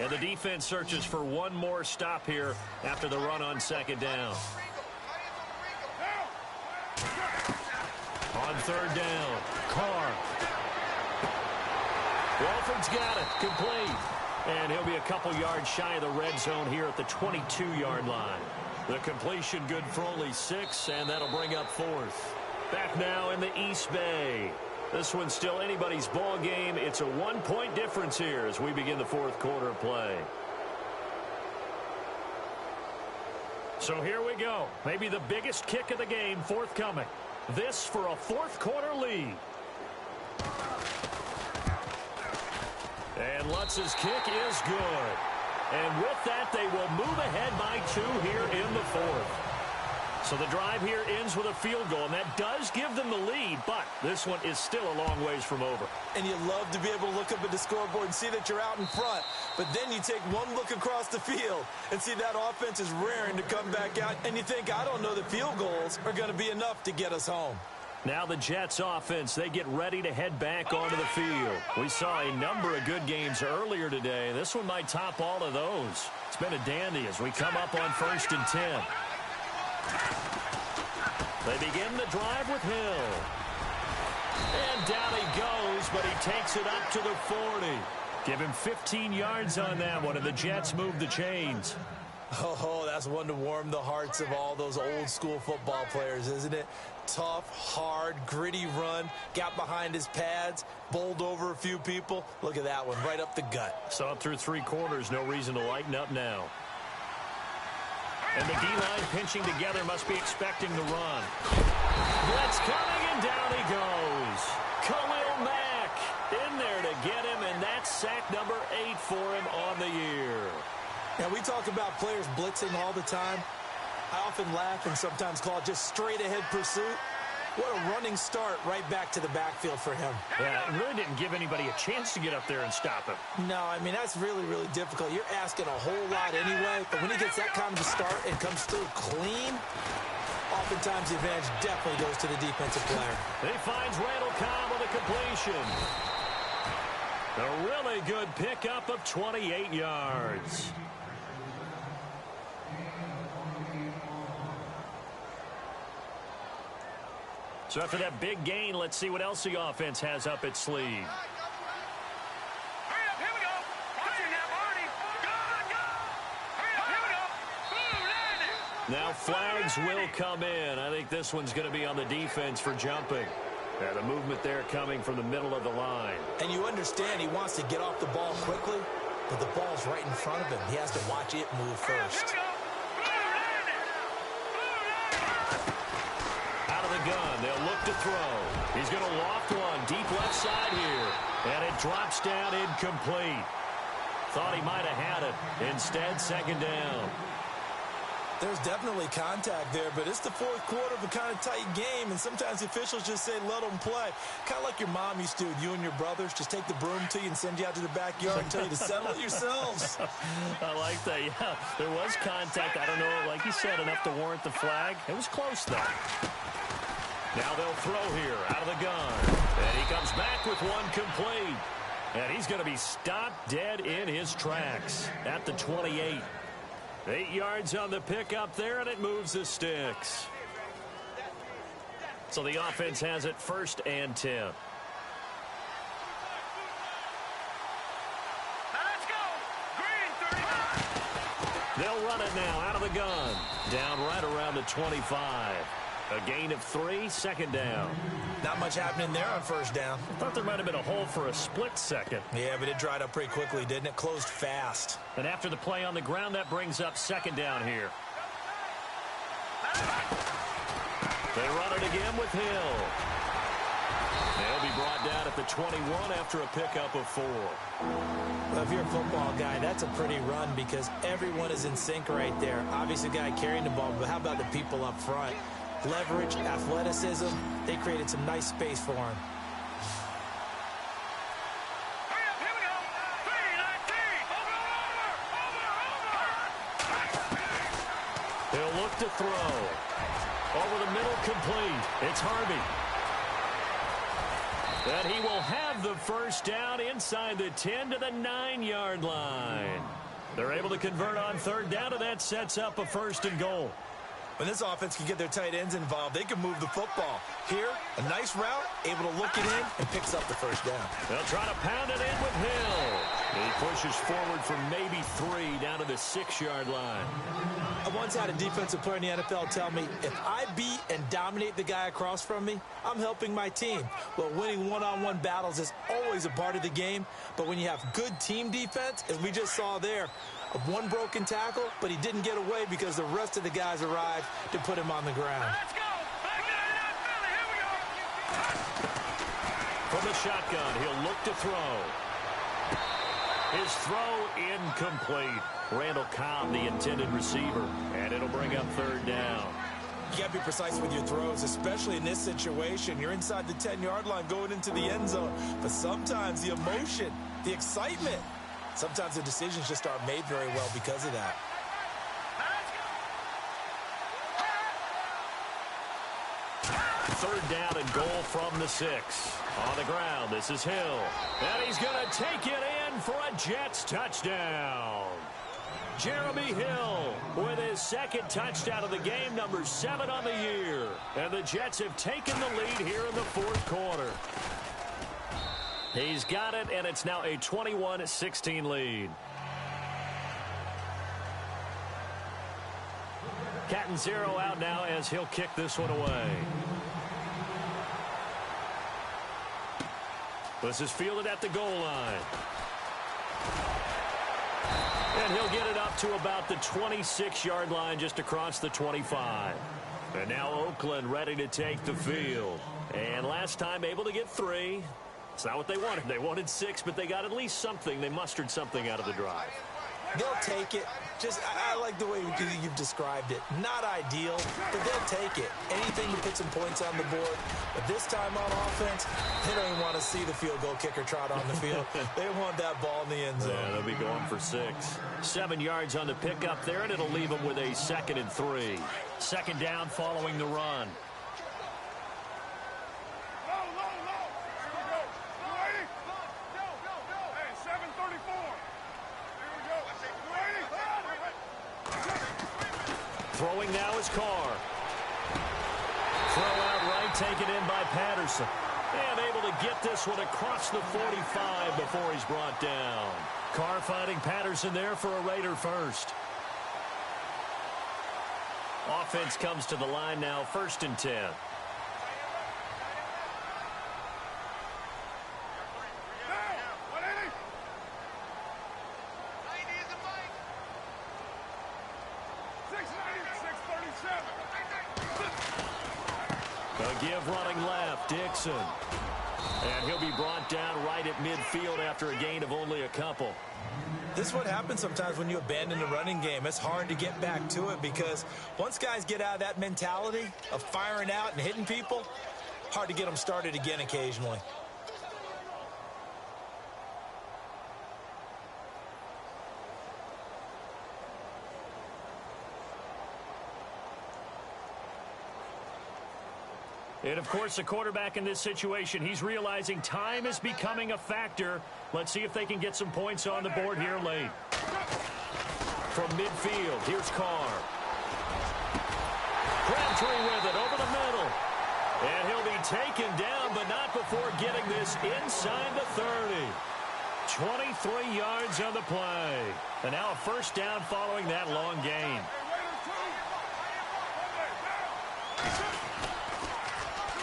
And the defense searches for one more stop here after the run on 2nd down. On 3rd down, Carr. Walford's got it, complete. And he'll be a couple yards shy of the red zone here at the 22-yard line. The completion good for only 6, and that'll bring up 4th. Back now in the East Bay. This one's still anybody's ball game. It's a 1-point difference here as we begin the 4th quarter of play. So here we go. Maybe the biggest kick of the game forthcoming. This for a 4th quarter lead. And Lutz's kick is good. And with that, they will move ahead by 2 here in the 4th. So the drive here ends with a field goal, and that does give them the lead, but this one is still a long ways from over.
And you love to be able to look up at the scoreboard and see that you're out in front, but then you take one look across the field and see that offense is raring to come back out, and you think, I don't know that field goals are going to be enough to get us home.
Now the Jets offense, they get ready to head back onto the field. We saw a number of good games earlier today. This one might top all of those. It's been a dandy as we come up on 1st and 10. They begin the drive with Hill. And down he goes, but he takes it up to the 40. Give him 15 yards on that one, and the Jets move the chains.
Oh, that's one to warm the hearts of all those old-school football players, isn't it? Tough, hard, gritty run, got behind his pads, bowled over a few people. Look at that one, right up the gut.
So up through 3 quarters, no reason to lighten up now. And the D-line pinching together must be expecting the run. Blitz coming, and down he goes. Khalil Mack in there to get him, and that's sack number 8 for him on the year.
Now, we talk about players blitzing all the time. I often laugh and sometimes call it just straight-ahead pursuit. What a running start right back to the backfield for him.
Yeah, it really didn't give anybody a chance to get up there and stop him.
No, I mean, that's really, really difficult. You're asking a whole lot anyway, but when he gets that kind of a start and comes through clean, oftentimes the advantage definitely goes to the defensive player.
He finds Randall Cobb with a completion. A really good pickup of 28 yards. So after that big gain, let's see what else the offense has up its sleeve.
Hurry up, here we go. Watching that, Marty. Go. Hurry up, here we go. Boom, landed.
Now flags will come in. I think this one's going to be on the defense for jumping. Yeah, the movement there coming from the middle of the line.
And you understand he wants to get off the ball quickly, but the ball's right in front of him. He has to watch it move first.
Here we go. Boom, landed.
Out of the gun, they'll look to throw. He's going to loft one deep left side here. And it drops down incomplete. Thought he might have had it. Instead, second down.
There's definitely contact there, but it's the fourth quarter of a kind of tight game, and sometimes the officials just say, let them play. Kind of like your mom used to with you and your brothers. Just take the broom to you and send you out to the backyard and tell you to settle it yourselves.
I like that. Yeah, there was contact. I don't know, like you said, enough to warrant the flag. It was close, though. Now they'll throw here out of the gun. And he comes back with one complete. And he's going to be stopped dead in his tracks at the 28. 8 yards on the pickup there, and it moves the sticks. So the offense has it 1st and 10.
Now let's go. Green 35.
They'll run it now out of the gun. Down right around the 25. A gain of 3, second down.
Not much happening there on first down.
I thought there might have been a hole for a split second.
Yeah, but it dried up pretty quickly, didn't it? Closed fast.
And after the play on the ground, that brings up second down here. They run it again with Hill. They'll be brought down at the 21 after a pickup of 4.
Well, if you're a football guy, that's a pretty run because everyone is in sync right there. Obviously, the guy carrying the ball, but how about the people up front? Leverage, athleticism, they created some nice space for him.
Hurry up, here we go. 3-19. Over.
They'll look to throw. Over the middle, complete. It's Harvey. And he will have the first down inside the 10 to the 9-yard line. They're able to convert on third down, and that sets up a 1st and goal.
When this offense can get their tight ends involved, they can move the football. Here, a nice route, able to look it in, and picks up the first down.
They'll try to pound it in with Hill. He pushes forward for maybe 3 down to the 6-yard line.
I once had a defensive player in the NFL tell me, if I beat and dominate the guy across from me, I'm helping my team. Well, winning one-on-one battles is always a part of the game, but when you have good team defense, as we just saw there, one broken tackle, but he didn't get away because the rest of the guys arrived to put him on the ground.
Let's go. Back to the Philly. Here we go.
From the shotgun, he'll look to throw. His throw incomplete. Randall Cobb, the intended receiver, and it'll bring up third down.
You got to be precise with your throws, especially in this situation. You're inside the 10-yard line going into the end zone, but sometimes the emotion, the excitement, sometimes the decisions just aren't made very well because of that.
Third down and goal from the 6. On the ground, this is Hill. And he's going to take it in for a Jets touchdown. Jeremy Hill with his second touchdown of the game, number 7 on the year. And the Jets have taken the lead here in the fourth quarter. He's got it, and it's now a 21-16 lead. Cat and zero out now as he'll kick this one away. This is fielded at the goal line. And he'll get it up to about the 26-yard line, just across the 25. And now Oakland ready to take the field. And last time able to get 3. It's not what they wanted. They wanted 6, but they got at least something. They mustered something out of the drive.
They'll take it. I like the way you've described it. Not ideal, but they'll take it. Anything to put some points on the board. But this time on offense, they don't even want to see the field goal kicker trot on the field. They want that ball in the end zone.
Yeah, they'll be going for 6. 7 yards on the pickup there, and it'll leave them with a 2nd and 3. Second down following the run. Throwing now is Carr. Throw out right, taken in by Patterson. And able to get this one across the 45 before he's brought down. Carr finding Patterson there for a Raider first. Offense comes to the line now, 1st and 10. A give running left, Dixon. And he'll be brought down right at midfield after a gain of only a couple.
This is what happens sometimes when you abandon the running game. It's hard to get back to it because once guys get out of that mentality of firing out and hitting people, hard to get them started again occasionally.
And, of course, the quarterback in this situation, he's realizing time is becoming a factor. Let's see if they can get some points on the board here late. From midfield, here's Carr. Crabtree with it over the middle. And he'll be taken down, but not before getting this inside the 30. 23 yards on the play. And now a first down following that long gain.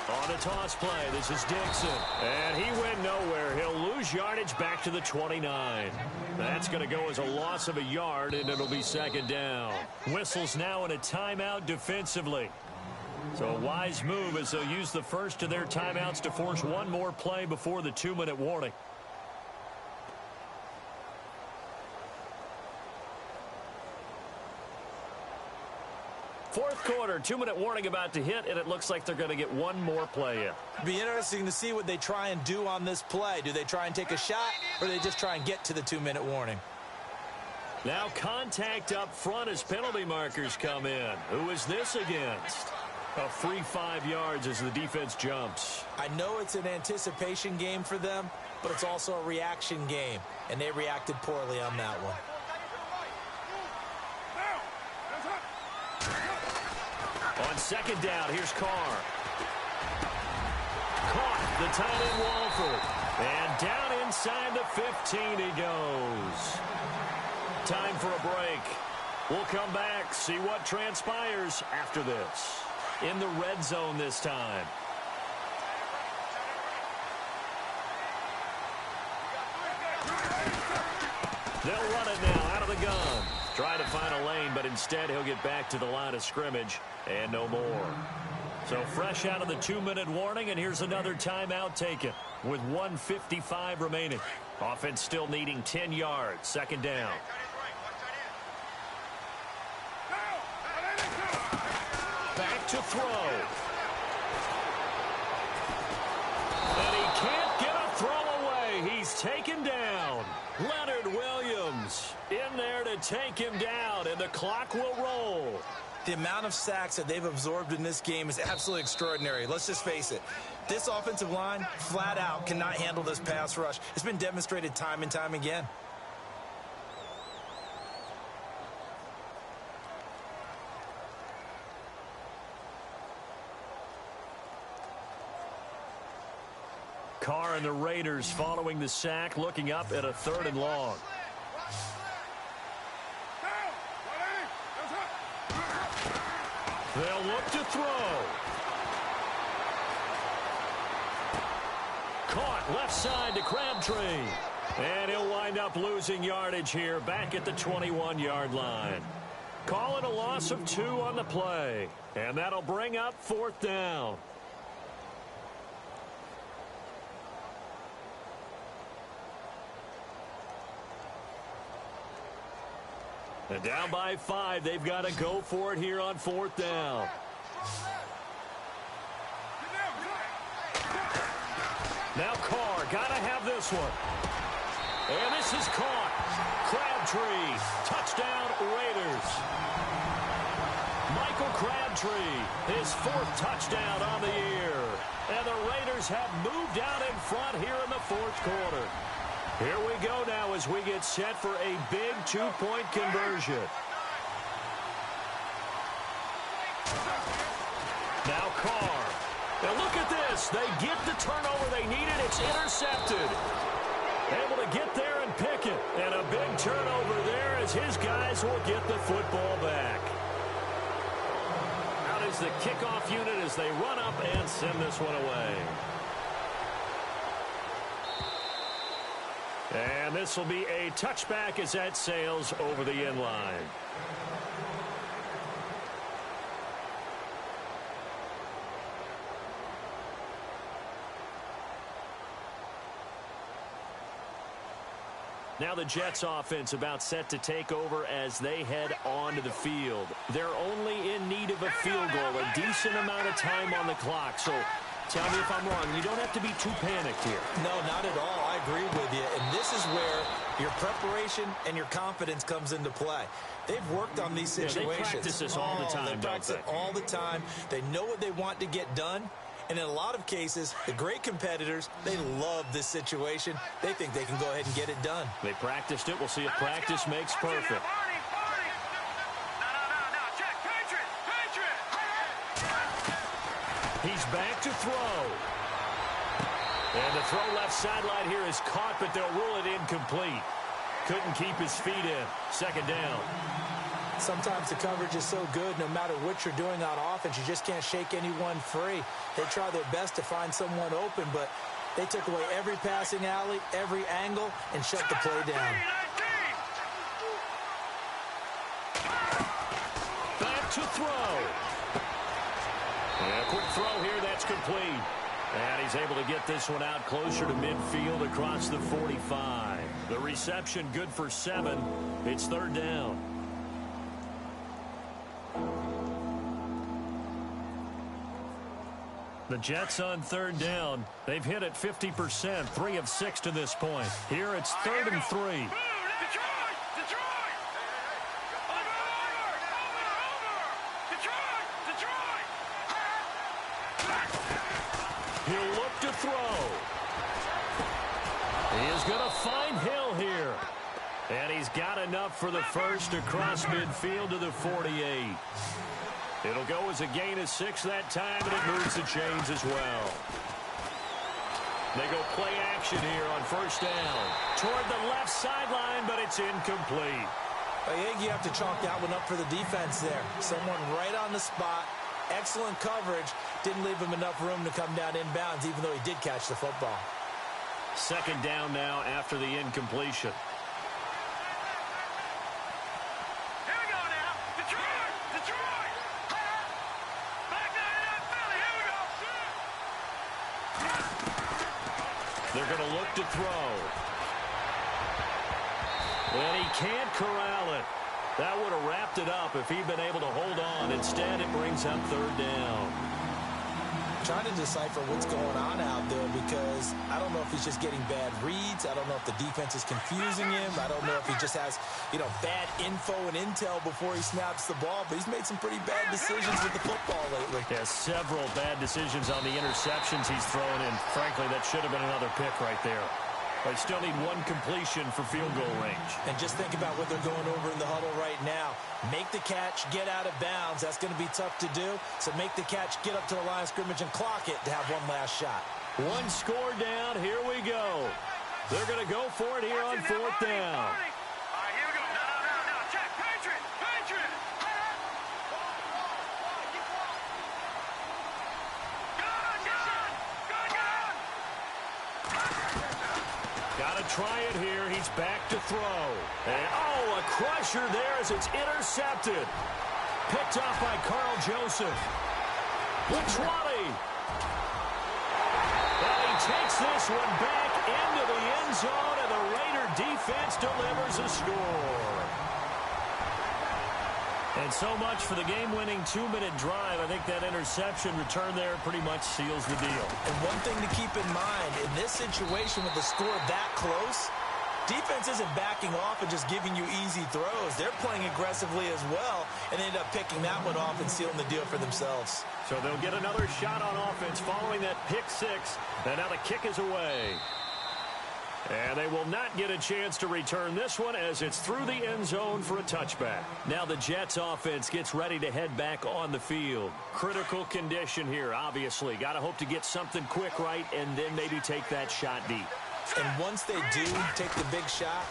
On a toss play, this is Dixon. And he went nowhere. He'll lose yardage back to the 29. That's going to go as a loss of a yard, and it'll be second down. Whistles now in a timeout defensively. So a wise move as they'll use the first of their timeouts to force one more play before the 2-minute warning. Fourth quarter, 2-minute warning about to hit, and it looks like they're going to get one more play in.
It'll be interesting to see what they try and do on this play. Do they try and take a shot, or do they just try and get to the 2-minute warning?
Now contact up front as penalty markers come in. Who is this against? A free 5 yards as the defense jumps.
I know it's an anticipation game for them, but it's also a reaction game, and they reacted poorly on that one.
On second down, here's Carr. Caught the tight end Walford. And down inside the 15 he goes. Time for a break. We'll come back, see what transpires after this. In the red zone this time. They'll run it now out of the gun. Try to find a lane, but instead he'll get back to the line of scrimmage and no more. So fresh out of the 2-minute warning, and here's another timeout taken with 1:55 remaining. Offense still needing 10 yards. Second down. Back to throw. And he can't get a throw away. He's taken down. Leonard Williams in there to take him down, and the clock will roll.
The amount of sacks that they've absorbed in this game is absolutely extraordinary. Let's just face it. This offensive line, flat out, cannot handle this pass rush. It's been demonstrated time and time again.
Carr and the Raiders following the sack, looking up at a 3rd and long. They'll look to throw. Caught left side to Crabtree. And he'll wind up losing yardage here back at the 21-yard line. Call it a loss of 2 on the play. And that'll bring up 4th down. And down by 5, they've got to go for it here on 4th down. Now Carr, got to have this one. And this is caught. Crabtree, touchdown Raiders. Michael Crabtree, his 4th touchdown on the year. And the Raiders have moved out in front here in the 4th quarter. Here we go now as we get set for a big 2-point conversion. Now Carr. And look at this. They get the turnover they needed. It's intercepted. Able to get there and pick it. And a big turnover there as his guys will get the football back. Out is the kickoff unit as they run up and send this one away. And this will be a touchback as that sails over the end line. Now the Jets offense about set to take over as they head onto the field. They're only in need of a field goal, a decent amount of time on the clock. So tell me if I'm wrong. You don't have to be too panicked here.
No, not at all. I agree with you. And this is where your preparation and your confidence comes into play. They've worked on these situations.
Yeah, they practice this all the time,
They practice it all the time. They know what they want to get done. And in a lot of cases, the great competitors, they love this situation. They think they can go ahead and get it done.
They practiced it. We'll see if practice makes perfect. He's back to throw. And the throw left sideline here is caught, but they'll rule it incomplete. Couldn't keep his feet in. 2nd down.
Sometimes the coverage is so good, no matter what you're doing on offense, you just can't shake anyone free. They try their best to find someone open, but they took away every passing alley, every angle, and shut the play down.
Back to throw. And a quick throw here, that's complete. And he's able to get this one out closer to midfield across the 45. The reception good for 7. It's 3rd down. The Jets on 3rd down. They've hit it 50%, 3 of 6 to this point. Here it's 3rd and 3. He'll look to throw. He is going to find Hill here. And he's got enough for the first across midfield to the 48. It'll go as a gain of 6 that time, and it moves the chains as well. They go play action here on 1st down. Toward the left sideline, but it's incomplete.
I think you have to chalk that one up for the defense there. Someone right on the spot. Excellent coverage. Didn't leave him enough room to come down inbounds, even though he did catch the football.
2nd down now after the incompletion.
Here we go now. Detroit! Detroit! Back down in that Philly. Here we go.
They're going to look to throw. And he can't corral it. That would have wrapped it up if he'd been able to hold on. Instead, it brings up 3rd down.
Trying to decipher what's going on out there because I don't know if he's just getting bad reads. I don't know if the defense is confusing him. I don't know if he just has, bad info and intel before he snaps the ball. But he's made some pretty bad decisions with the football lately.
Yeah, several bad decisions on the interceptions he's thrown in. Frankly, that should have been another pick right there. They still need 1 completion for field goal range.
And just think about what they're going over in the huddle right now. Make the catch, get out of bounds. That's going to be tough to do. So make the catch, get up to the line of scrimmage, and clock it to have one last shot.
One score down. Here we go. They're going to go for it here on fourth down.
All right, here we go. No. Check. Patriot.
Got to try it here. He's back to throw. And, a crusher there as it's intercepted. Picked off by Carl Joseph. The 20. Well, he takes this one back into the end zone, and the Raider defense delivers a score. And so much for the game-winning 2-minute drive. I think that interception return there pretty much seals the deal.
And one thing to keep in mind, in this situation with the score that close, defense isn't backing off and just giving you easy throws. They're playing aggressively as well, and they end up picking that one off and sealing the deal for themselves.
So they'll get another shot on offense following that pick six. And now the kick is away. And they will not get a chance to return this one as it's through the end zone for a touchback. Now the Jets offense gets ready to head back on the field. Critical condition here, obviously. Got to hope to get something quick right and then maybe take that shot deep.
And once they do take the big shot,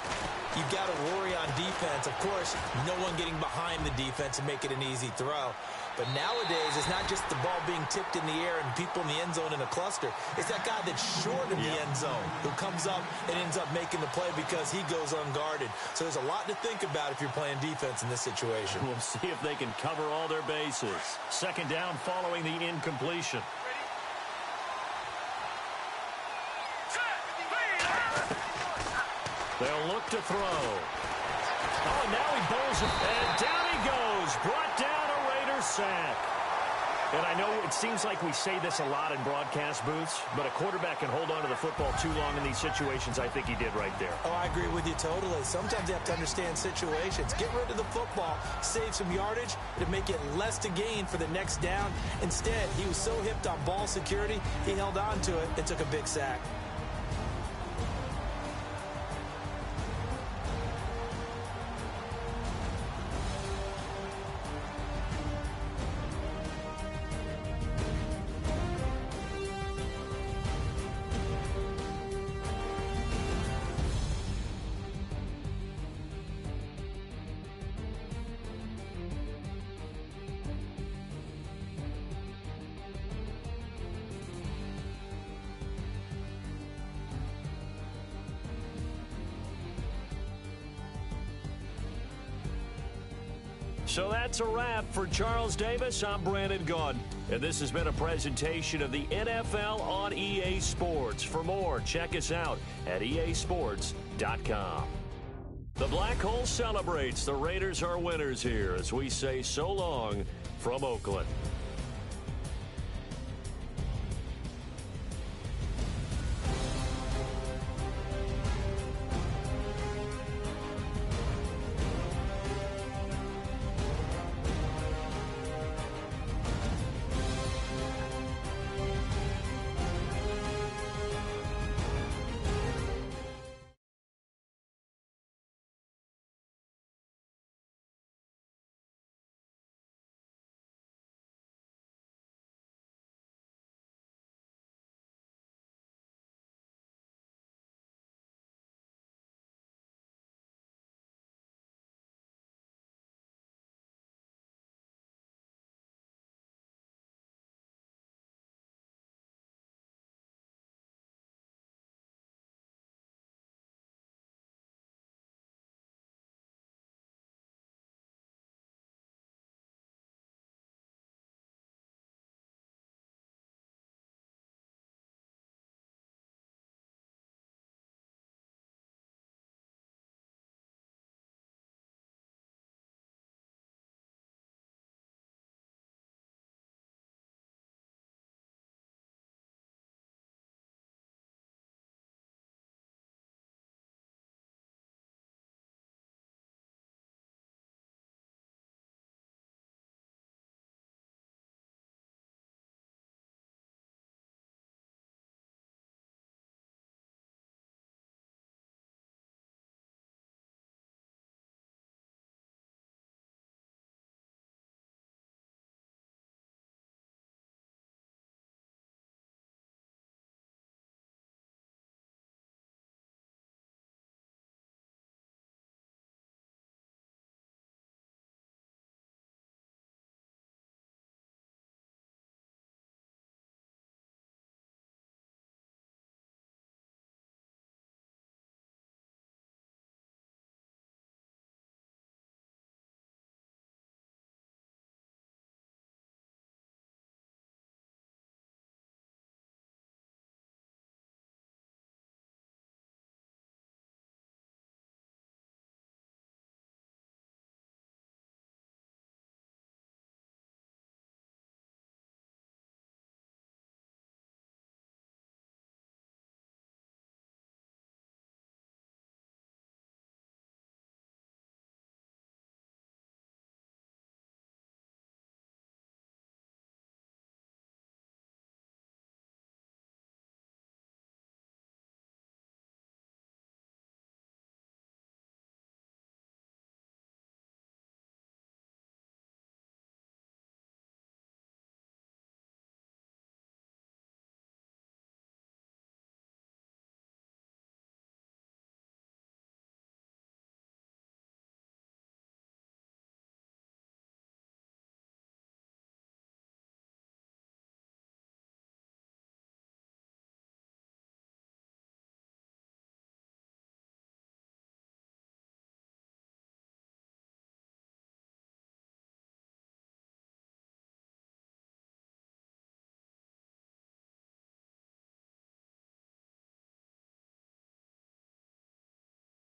you've got to worry on defense. Of course, no one getting behind the defense and make it an easy throw. But nowadays, it's not just the ball being tipped in the air and people in the end zone in a cluster. It's that guy that's short of the end zone who comes up and ends up making the play because he goes unguarded. So there's a lot to think about if you're playing defense in this situation.
We'll see if they can cover all their bases. Second down following the incompletion. They'll look to throw. Oh, now he bowls it. And down he goes. Brought down a Raider sack. And I know it seems like we say this a lot in broadcast booths, but a quarterback can hold on to the football too long in these situations. I think he did right there.
Oh, I agree with you totally. Sometimes you have to understand situations. Get rid of the football, save some yardage to make it less to gain for the next down. Instead, he was so hipped on ball security, he held on to it and took a big sack.
So that's a wrap for Charles Davis. I'm Brandon Gaudin, and this has been a presentation of the NFL on EA Sports. For more, check us out at easports.com. The Black Hole celebrates. The Raiders are winners here as we say so long from Oakland.